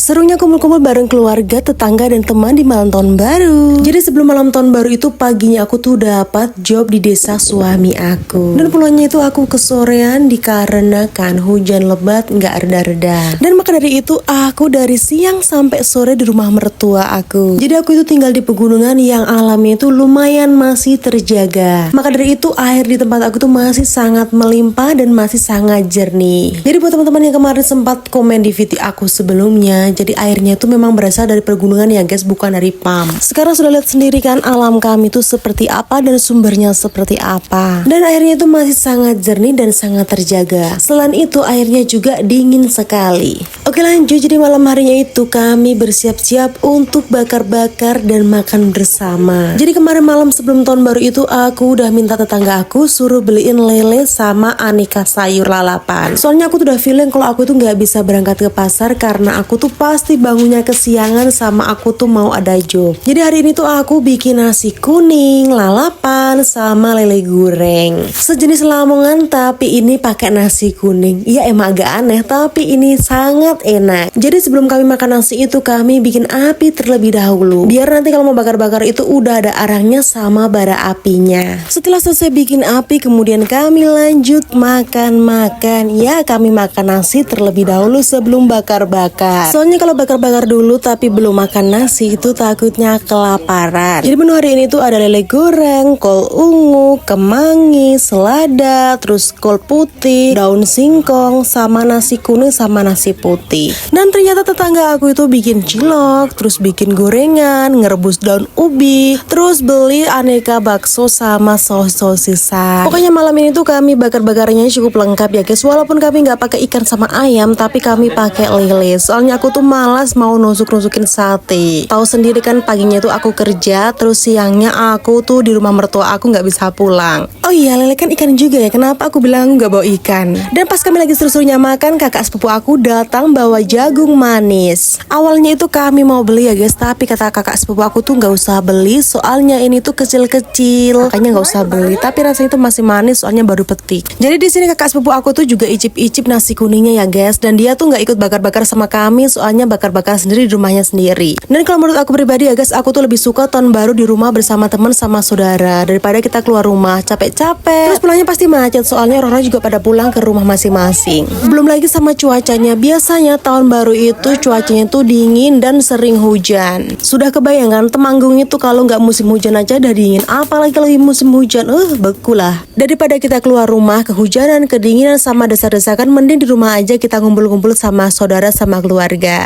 Serunya kumpul-kumpul bareng keluarga, tetangga, dan teman di malam tahun baru. Jadi sebelum malam tahun baru itu paginya aku tuh dapat job di desa suami aku. Dan pulangnya itu aku kesorean dikarenakan hujan lebat nggak reda-reda. Dan maka dari itu aku dari siang sampai sore di rumah mertua aku. Jadi aku itu tinggal di pegunungan yang alamnya itu lumayan masih terjaga. Maka dari itu air di tempat aku tuh masih sangat melimpah dan masih sangat jernih. Jadi buat teman-teman yang kemarin sempat komen di video aku sebelumnya, jadi airnya itu memang berasal dari pegunungan ya guys, bukan dari pump. Sekarang sudah lihat sendiri kan alam kami itu seperti apa dan sumbernya seperti apa. Dan airnya itu masih sangat jernih dan sangat terjaga. Selain itu airnya juga dingin sekali. Oke lanjut, jadi malam harinya itu kami bersiap-siap untuk bakar-bakar dan makan bersama. Jadi kemarin malam sebelum tahun baru itu aku udah minta tetangga aku suruh beliin lele sama aneka sayur lalapan. Soalnya aku tuh udah feeling kalau aku tuh nggak bisa berangkat ke pasar karena aku tuh pasti bangunnya kesiangan sama aku tuh mau ada job. Jadi hari ini tuh aku bikin nasi kuning, lalapan, sama lele goreng. Sejenis lamongan tapi ini pakai nasi kuning. Iya emang agak aneh tapi ini sangat enak. Jadi sebelum kami makan nasi itu kami bikin api terlebih dahulu. Biar nanti kalau mau bakar-bakar itu udah ada arangnya sama bara apinya. Setelah selesai bikin api kemudian kami lanjut makan-makan. Ya kami makan nasi terlebih dahulu sebelum bakar-bakar. Soalnya kalau bakar-bakar dulu tapi belum makan nasi itu takutnya kelaparan. Jadi menu hari ini tuh ada lele goreng, kol ungu, kemangi, selada, terus kol putih, daun singkong, sama nasi kuning sama nasi putih. Dan ternyata tetangga aku itu bikin cilok, terus bikin gorengan, ngerebus daun ubi, terus beli aneka bakso sama sosisan. Pokoknya malam ini tuh kami bakar-bakarnya cukup lengkap ya guys. Walaupun kami nggak pakai ikan sama ayam, tapi kami pakai lele. Soalnya aku tuh malas mau nusuk-nusukin sate. Tahu sendiri kan paginya tuh aku kerja, terus siangnya aku tuh di rumah mertua aku nggak bisa pulang. Oh iya, lele kan ikan juga ya. Kenapa aku bilang nggak bawa ikan? Dan pas kami lagi seru-serunya makan, kakak sepupu aku datang bawa jagung manis. Awalnya itu kami mau beli ya guys, tapi kata kakak sepupu aku tuh nggak usah beli, soalnya ini tuh kecil-kecil. Makanya nggak usah beli. Tapi rasanya itu masih manis, soalnya baru petik. Jadi di sini kakak sepupu aku tuh juga icip-icip nasi kuningnya ya guys. Dan dia tuh nggak ikut bakar-bakar sama kami, soalnya bakar-bakar sendiri di rumahnya sendiri. Dan kalau menurut aku pribadi ya guys, aku tuh lebih suka tahun baru di rumah bersama teman sama saudara daripada kita keluar rumah capek-capek. Terus pulangnya pasti macet, soalnya orang juga pada pulang ke rumah masing-masing. Belum lagi sama cuacanya. Biasanya tahun baru itu cuacanya tuh dingin dan sering hujan. Sudah kebayangkan Temanggung itu kalau nggak musim hujan aja udah dingin, apalagi kalau musim hujan, beku lah. Daripada kita keluar rumah kehujanan, kedinginan sama desas-desakan, mending di rumah aja kita ngumpul-ngumpul sama saudara sama keluarga.